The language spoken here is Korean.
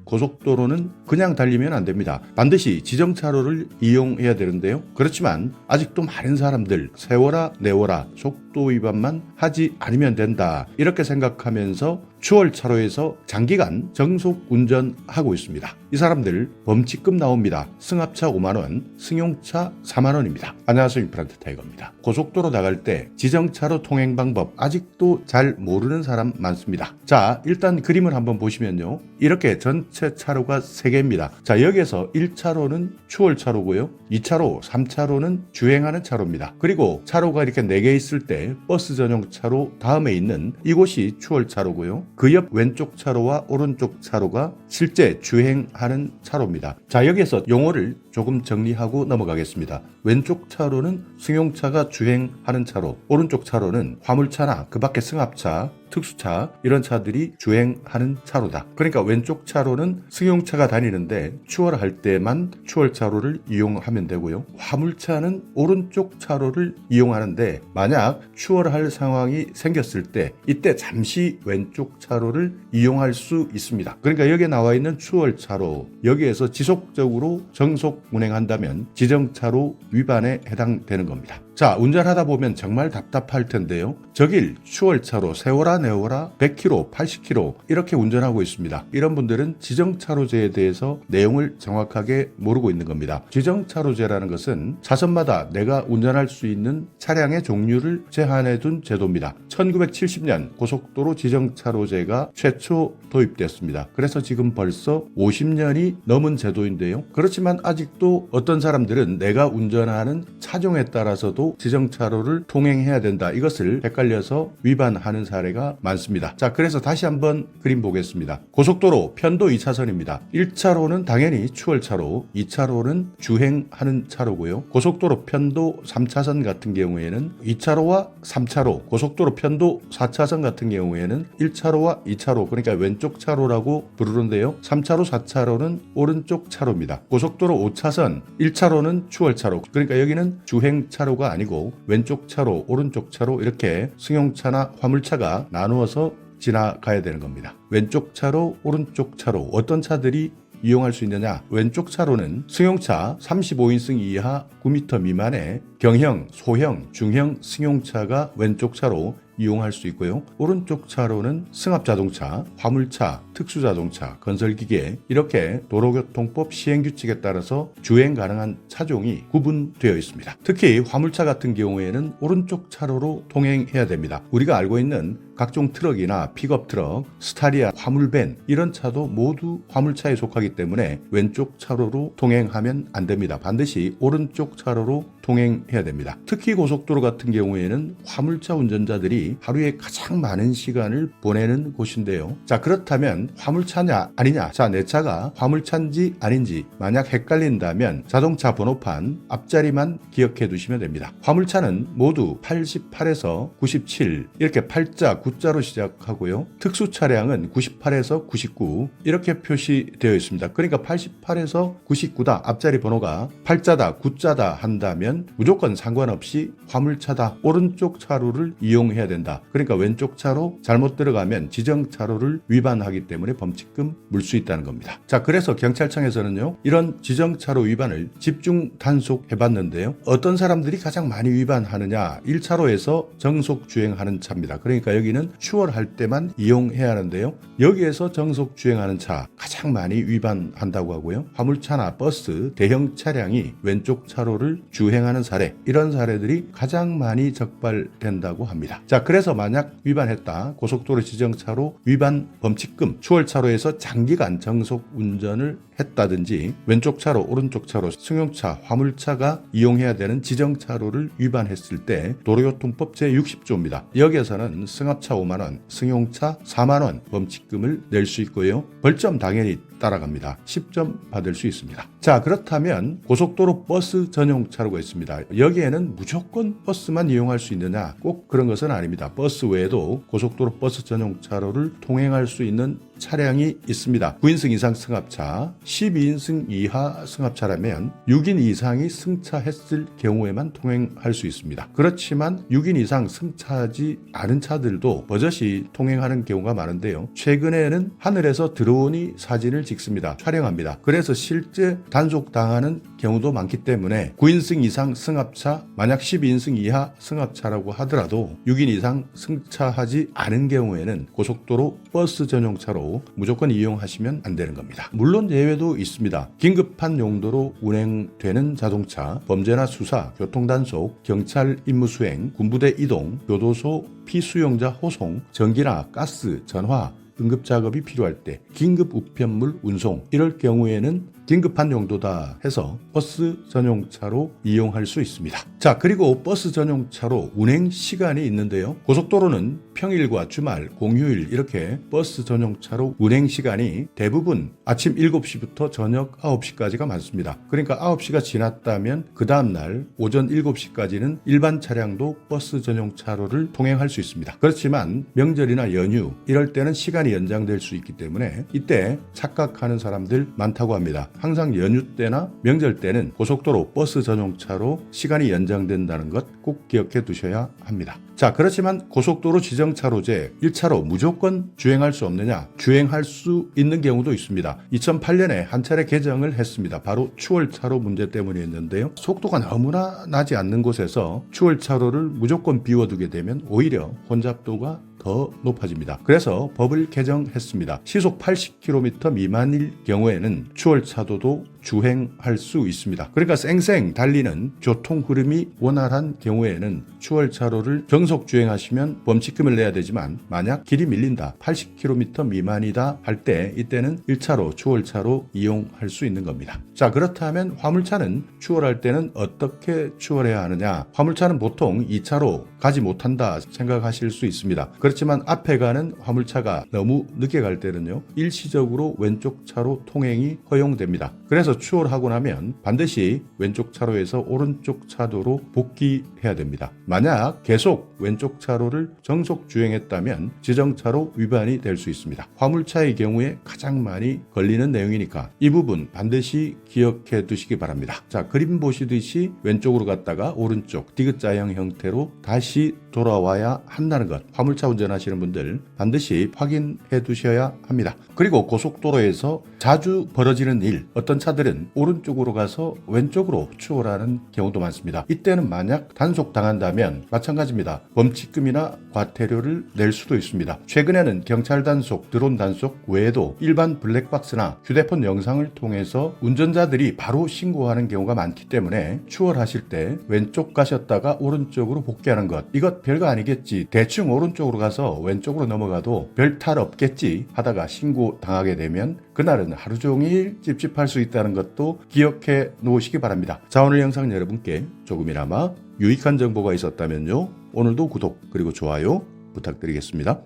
고속도로는 그냥 달리면 안 됩니다. 반드시 지정차로를 이용해야 되는데요. 그렇지만 아직도 많은 사람들 세워라 내워라 속도 위반만 하지 않으면 된다 이렇게 생각하면서 추월차로에서 장기간 정속 운전하고 있습니다. 이 사람들 범칙금 나옵니다. 승합차 5만원, 승용차 4만원입니다. 안녕하세요, 임플란트 타이거입니다. 고속도로 나갈 때 지정차로 통행 방법 아직도 잘 모르는 사람 많습니다. 자, 일단 그림을 한번 보시면요, 이렇게 전체 차로가 3개입니다. 자, 여기에서 1차로는 추월차로고요, 2차로, 3차로는 주행하는 차로입니다. 그리고 차로가 이렇게 4개 있을 때 버스 전용 차로 다음에 있는 이곳이 추월차로고요, 그 옆 왼쪽 차로와 오른쪽 차로가 실제 주행하는 차로입니다. 자, 여기에서 용어를 조금 정리하고 넘어가겠습니다. 왼쪽 차로는 승용차가 주행하는 차로, 오른쪽 차로는 화물차나 그 밖에 승합차, 특수차 이런 차들이 주행하는 차로다. 그러니까 왼쪽 차로는 승용차가 다니는데 추월할 때만 추월차로를 이용하면 되고요, 화물차는 오른쪽 차로를 이용하는데 만약 추월할 상황이 생겼을 때 이때 잠시 왼쪽 차로를 이용할 수 있습니다. 그러니까 여기에 나와 있는 추월차로, 여기에서 지속적으로 정속 운행한다면 지정차로 위반에 해당되는 겁니다. 자, 운전하다 보면 정말 답답할 텐데요, 저길 추월차로 세워라 내워라 100km, 80km 이렇게 운전하고 있습니다. 이런 분들은 지정차로제에 대해서 내용을 정확하게 모르고 있는 겁니다. 지정차로제라는 것은 차선마다 내가 운전할 수 있는 차량의 종류를 제한해 둔 제도입니다. 1970년 고속도로 지정차로제가 최초 도입됐습니다. 그래서 지금 벌써 50년이 넘은 제도인데요, 그렇지만 아직도 어떤 사람들은 내가 운전하는 차종에 따라서도 지정차로를 통행해야 된다, 이것을 헷갈려서 위반하는 사례가 많습니다. 자, 그래서 다시 한번 그림 보겠습니다. 고속도로 편도 2차선입니다. 1차로는 당연히 추월차로, 2차로는 주행하는 차로고요. 고속도로 편도 3차선 같은 경우에는 2차로와 3차로, 고속도로 편도 4차선 같은 경우에는 1차로와 2차로, 그러니까 왼쪽 차로라고 부르는데요, 3차로, 4차로는 오른쪽 차로입니다. 고속도로 5차선 1차로는 추월차로, 그러니까 여기는 주행차로가 아니고 왼쪽 차로, 오른쪽 차로 이렇게 승용차나 화물차가 나누어서 지나가야 되는 겁니다. 왼쪽 차로, 오른쪽 차로 어떤 차들이 이용할 수 있느냐? 왼쪽 차로는 승용차 35인승 이하 9m 미만의 경형, 소형, 중형 승용차가 왼쪽 차로 이용할 수 있고요, 오른쪽 차로는 승합자동차, 화물차, 특수자동차, 건설기계 이렇게 도로교통법 시행규칙에 따라서 주행 가능한 차종이 구분되어 있습니다. 특히 화물차 같은 경우에는 오른쪽 차로로 통행해야 됩니다. 우리가 알고 있는 각종 트럭이나 픽업 트럭, 스타리아, 화물밴 이런 차도 모두 화물차에 속하기 때문에 왼쪽 차로로 통행하면 안 됩니다. 반드시 오른쪽 차로로 통행해야 됩니다. 특히 고속도로 같은 경우에는 화물차 운전자들이 하루에 가장 많은 시간을 보내는 곳인데요. 자, 그렇다면 화물차냐 아니냐? 자, 내 차가 화물차인지 아닌지 만약 헷갈린다면 자동차 번호판 앞자리만 기억해 두시면 됩니다. 화물차는 모두 88에서 97 이렇게 8자, 9자로 시작하고요, 특수 차량은 98에서 99 이렇게 표시되어 있습니다. 그러니까 88에서 99다, 앞자리 번호가 8자다, 9자다 한다면 무조건 상관없이 화물차다, 오른쪽 차로를 이용해야 된다. 그러니까 왼쪽 차로 잘못 들어가면 지정차로를 위반하기 때문에 범칙금 물 수 있다는 겁니다. 자, 그래서 경찰청에서는요, 이런 지정차로 위반을 집중 단속해 봤는데요, 어떤 사람들이 가장 많이 위반하느냐? 1차로에서 정속 주행하는 차입니다. 그러니까 여기는 추월할 때만 이용해야 하는데요, 여기에서 정속 주행하는 차 가장 많이 위반한다고 하고요, 화물차나 버스, 대형 차량이 왼쪽 차로를 주행하는 사례, 이런 사례들이 가장 많이 적발된다고 합니다. 자, 그래서 만약 위반했다, 고속도로 지정차로 위반 범칙금, 추월차로에서 장기간 정속 운전을 했다든지 왼쪽 차로, 오른쪽 차로, 승용차, 화물차가 이용해야 되는 지정차로를 위반했을 때 도로교통법 제60조입니다. 여기에서는 승합차 5만원, 승용차 4만원 범칙금을 낼 수 있고요, 벌점 당연히 따라갑니다. 10점 받을 수 있습니다. 자, 그렇다면 고속도로 버스 전용 차로가 있습니다. 여기에는 무조건 버스만 이용할 수 있느냐? 꼭 그런 것은 아닙니다. 버스 외에도 고속도로 버스 전용 차로를 통행할 수 있는 차량이 있습니다. 9인승 이상 승합차, 12인승 이하 승합차라면 6인 이상이 승차했을 경우에만 통행할 수 있습니다. 그렇지만 6인 이상 승차하지 않은 차들도 버젓이 통행하는 경우가 많은데요. 최근에는 하늘에서 드론이 사진을 찍습니다. 촬영합니다. 그래서 실제 단속당하는 경우도 많기 때문에 9인승 이상 승합차, 만약 12인승 이하 승합차라고 하더라도 6인 이상 승차하지 않은 경우에는 고속도로 버스 전용차로 무조건 이용하시면 안 되는 겁니다. 물론 예외도 있습니다. 긴급한 용도로 운행되는 자동차, 범죄나 수사, 교통단속, 경찰 임무수행, 군부대 이동, 교도소 피수용자 호송, 전기나 가스, 전화, 응급작업이 필요할 때 긴급 우편물 운송, 이럴 경우에는 긴급한 용도다 해서 버스 전용차로 이용할 수 있습니다. 자, 그리고 버스 전용차로 운행 시간이 있는데요. 고속도로는 평일과 주말, 공휴일 이렇게 버스 전용차로 운행 시간이 대부분 아침 7시부터 저녁 9시까지가 많습니다. 그러니까 9시가 지났다면 그 다음날 오전 7시까지는 일반 차량도 버스 전용차로를 통행할 수 있습니다. 그렇지만 명절이나 연휴 이럴 때는 시간이 연장될 수 있기 때문에 이때 착각하는 사람들 많다고 합니다. 항상 연휴 때나 명절 때는 고속도로 버스 전용차로 시간이 연장된다는 것 꼭 기억해 두셔야 합니다. 자, 그렇지만 고속도로 지정차로제 1차로 무조건 주행할 수 없느냐? 주행할 수 있는 경우도 있습니다. 2008년에 한 차례 개정을 했습니다. 바로 추월차로 문제 때문이었는데요. 속도가 너무나 나지 않는 곳에서 추월차로를 무조건 비워두게 되면 오히려 혼잡도가 더 높아집니다. 그래서 법을 개정했습니다. 시속 80km 미만일 경우에는 추월차도도 주행할 수 있습니다. 그러니까 쌩쌩 달리는 교통 흐름이 원활한 경우에는 추월차로를 정속 주행하시면 범칙금을 내야 되지만 만약 길이 밀린다, 80km 미만이다 할 때 이때는 1차로 추월차로 이용할 수 있는 겁니다. 자, 그렇다면 화물차는 추월할 때는 어떻게 추월해야 하느냐? 화물차는 보통 2차로 가지 못한다 생각하실 수 있습니다. 그렇지만 앞에 가는 화물차가 너무 늦게 갈 때는요, 일시적으로 왼쪽 차로 통행이 허용됩니다. 그래서 추월하고 나면 반드시 왼쪽 차로에서 오른쪽 차도로 복귀해야 됩니다. 만약 계속 왼쪽 차로를 정속 주행했다면 지정차로 위반이 될 수 있습니다. 화물차의 경우에 가장 많이 걸리는 내용이니까 이 부분 반드시 기억해 두시기 바랍니다. 자, 그림 보시듯이 왼쪽으로 갔다가 오른쪽 디귿자형 형태로 다시 돌아와야 한다는 것, 화물차 운전하시는 분들 반드시 확인해 두셔야 합니다. 그리고 고속도로에서 자주 벌어지는 일, 어떤 차들은 오른쪽으로 가서 왼쪽으로 추월하는 경우도 많습니다. 이때는 만약 단속당한다면 마찬가지입니다. 범칙금이나 과태료를 낼 수도 있습니다. 최근에는 경찰 단속, 드론 단속 외에도 일반 블랙박스나 휴대폰 영상을 통해서 운전자들이 바로 신고하는 경우가 많기 때문에 추월하실 때 왼쪽 가셨다가 오른쪽으로 복귀하는 것, 이것 별거 아니겠지, 대충 오른쪽으로 가서 왼쪽으로 넘어가도 별 탈 없겠지 하다가 신고 당하게 되면 그날은 하루 종일 찝찝할 수 있다는 것도 기억해 놓으시기 바랍니다. 자, 오늘 영상 여러분께 조금이나마 유익한 정보가 있었다면요, 오늘도 구독 그리고 좋아요 부탁드리겠습니다.